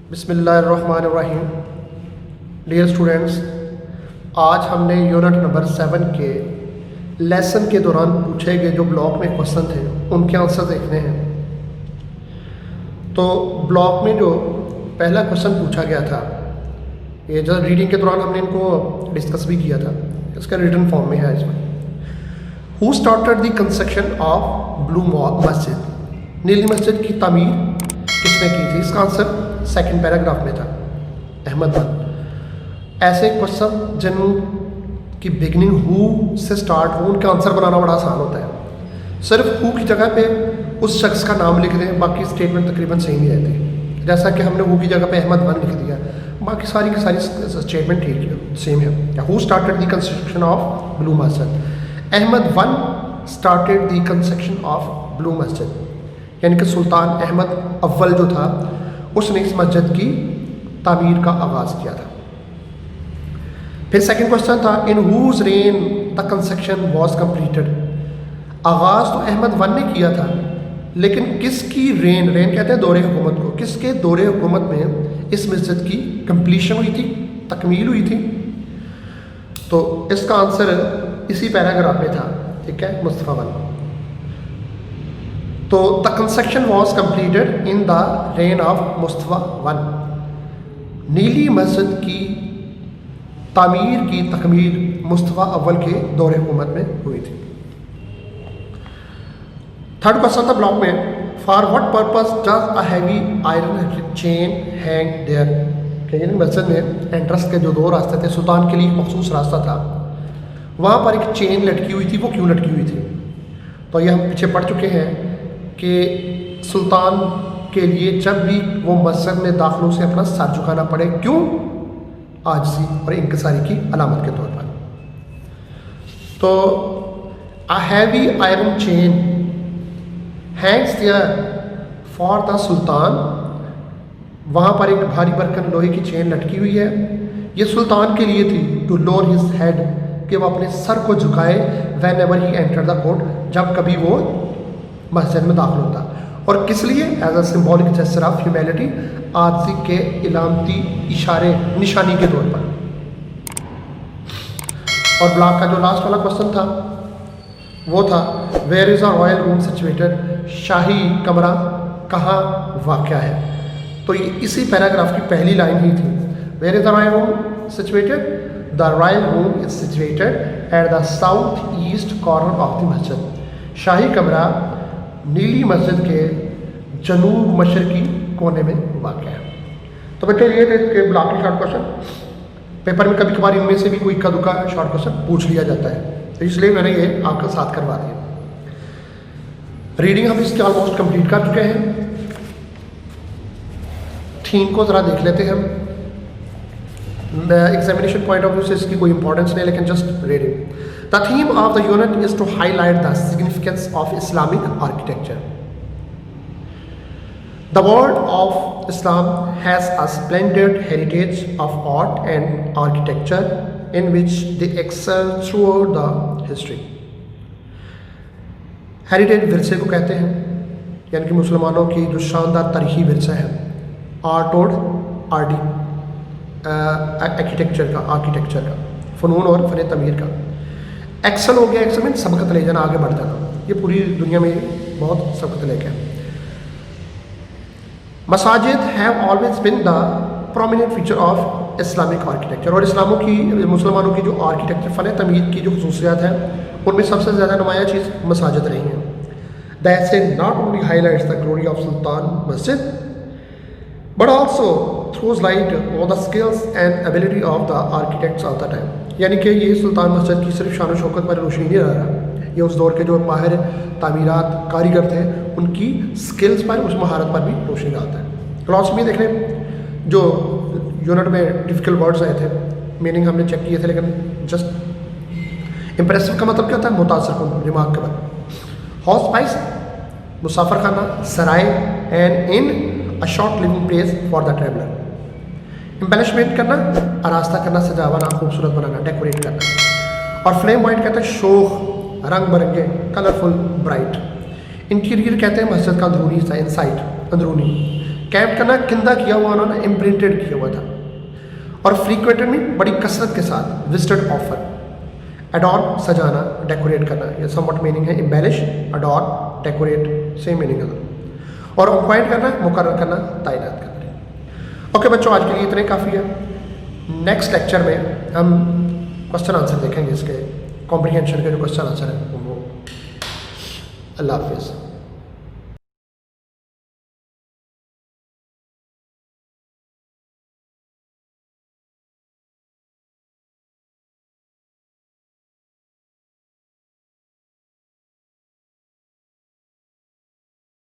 बिस्मिल्लाहिर्रहमानिर्रहीम। Dear students, आज हमने यूनिट नंबर 7 के लेसन के दौरान पूछे गए जो ब्लॉक में क्वेश्चन थे उनके आंसर देखने हैं। तो ब्लॉक में जो पहला क्वेश्चन पूछा गया था, ये जो रीडिंग के दौरान हमने इनको डिस्कस भी किया था, इसका रिटन फॉर्म में है इसमें। Who started the construction of blue मस्जिद? नीली मस्जिद की तामीर किसने की थी? इसका आंसर सेकंड पैराग्राफ में था, अहमद खान। ऐसे क्वेश्चन जिनकी बिगनिंग हु से स्टार्ट हो, उनका आंसर बनाना बड़ा आसान होता है। सिर्फ हु की जगह पे उस शख्स का नाम लिख दें, बाकी स्टेटमेंट तकरीबन सही नहीं रहती। जैसा कि हमने हु की जगह पे अहमद खान लिख दिया, बाकी सारी की सारी स्टेटमेंट ठीक है, सेम है। Who started the construction of blue मस्जिद? Ahmed one started the construction of blue मस्जिद, यानी कि सुल्तान अहमद अव्वल जो था उसने इस मस्जिद की तामीर का आगाज़ किया था। फिर सेकंड क्वेश्चन था, in whose reign the construction was completed? आगाज़ तो अहमद वन ने किया था, लेकिन किसकी रेन कहते हैं दौरे हुकूमत को, किसके दौरे हुकूमत में इस मस्जिद की कंप्लीशन हुई थी, तकमील हुई थी? तो इसका आंसर इसी पैराग्राफ में था, ठीक है, मुस्तफ़ा वन। तो the construction was completed in the rain of Mustafa one. नीली मस्जिद की तामीर की तकमील मुस्तफ़ा अव्वल के दौरे हुकूमत में हुई थी। थर्ड क्वेश्चन था ब्लॉक में, for what purpose does a heavy iron chain hang there? यानी मस्जिद में एंट्रेंस के जो दो रास्ते थे, सुल्तान के लिए एक मखसूस रास्ता था, वहाँ पर एक चेन लटकी हुई थी। वो क्यों लटकी हुई थी? तो ये हम पीछे पढ़ चुके हैं कि सुल्तान के लिए जब भी वो मस्जिद में दाखिलों से अपना सर झुकाना पड़े, क्यों? आजिज़ी और इंकिसारी की अलामत के तौर पर। तो a heavy iron chain hangs there for the sultan, वहाँ पर एक भारी भरकम लोहे की चेन लटकी हुई है। ये सुल्तान के लिए थी, टू लोअर हिज हेड, कि वो अपने सर को झुकाए when ever he enter the court, जब कभी वो मस्जिद में दाखिल होता। और किस लिए? As a symbolic gesture of humanity, आजिज़ी के इलामती इशारे निशानी के तौर पर। और ब्लॉक का जो लास्ट वाला क्वेश्चन था वो था, where is a royal room situated? शाही कमरा कहाँ वाक़या है? तो ये इसी पैराग्राफ की पहली लाइन ही थी, where is the royal room situated? The royal room is situated at the south east corner of the masjid. शाही कमरा नीली मस्जिद के जनूब मशरकी कोने में वाक़ है। तो बेटे ये थे कि ब्लॉक के शॉर्ट क्वेश्चन। पेपर में कभी कभार इनमें से भी कोई इक्का दुक्का शॉर्ट क्वेश्चन पूछ लिया जाता है, तो इसलिए मैंने ये आपका साथ करवा दिया। रीडिंग हम इसके ऑलमोस्ट कंप्लीट कर चुके हैं। थीम को ज़रा देख लेते हैं हम। एग्जामिनेशन पॉइंट ऑफ व्यू से इसकी कोई इंपॉर्टेंस नहीं, लेकिन just reading. The theme of the unit is to highlight the significance of Islamic architecture. The world of Islam has a splendid heritage of art and architecture in which they excel throughout the history. Heritage विरसे को कहते हैं, यानी कि मुसलमानों की जो शानदार तारीखी विरसा है, आर्ट और आर्किटेक्चर का, फ़नून और फ़न तमीर का। एक्सल हो गया, एक्सल में सबकत ले जाना, आगे बढ़ जाना। ये पूरी दुनिया में बहुत सबकत लेके है। मसाजिद have always been the prominent feature of Islamic architecture. और मुसलमानों की जो आर्किटेक्चर फ़न तमीर की जो खसूसियात हैं, उनमें सबसे ज़्यादा नुमाया चीज़ मसाजिद रही हैं। दैट से not only highlights the glory of Sultan मस्जिद, but also throws light on the skills and ability of the architects of the time। यानी कि ये सुल्तान मस्जिद की सिर्फ शान शौकत पर रोशनी नहीं रहा, ये उस दौर के जो माहिर तामीरात कारीगर थे उनकी स्किल्स पर, उस महारत पर भी रोशनी डालता है। क्लास में देख लें, जो यूनिट में डिफ़िकल्ट वर्ड्स आए थे, मीनिंग हमने चेक किए थे, लेकिन जस्ट इम्प्रेसिव का मतलब क्या था? मुतासर कुन, रिमार्केबल। हॉर्स स्पाइस, मुसाफर खाना, सराय, and inn a short living place for the traveller. Embellishment करना, आरास्ता करना, सजावना, खूबसूरत बनाना, डेकोरेट करना। और फ्लेम पॉइंट कहते हैं शोख, रंग बिरंगे, कलरफुल, ब्राइट। इंटीरियर कहते हैं मस्जिद का अंदरूनी हिस्सा, इनसाइड, अंदरूनी। कैंप करना किंदा किया हुआ उन्होंने इम्प्रिंटेड किया हुआ था, और फ्रीक्वेंटेड में बड़ी कसरत के साथ, विजिटेड ऑफर, अडॉर्न सजाना, डेकोरेट करना, ये समवट मीनिंग है embellish, adorn, decorate, same meaning है, और अपॉइंट करना, मुकर्रर करना, तैनात करना। ओके बच्चों, आज के लिए इतने काफ़ी है। नेक्स्ट लेक्चर में हम क्वेश्चन आंसर देखेंगे, इसके कॉम्प्रिहेंशन के जो क्वेश्चन आंसर है वो। अल्लाह हाफिज़।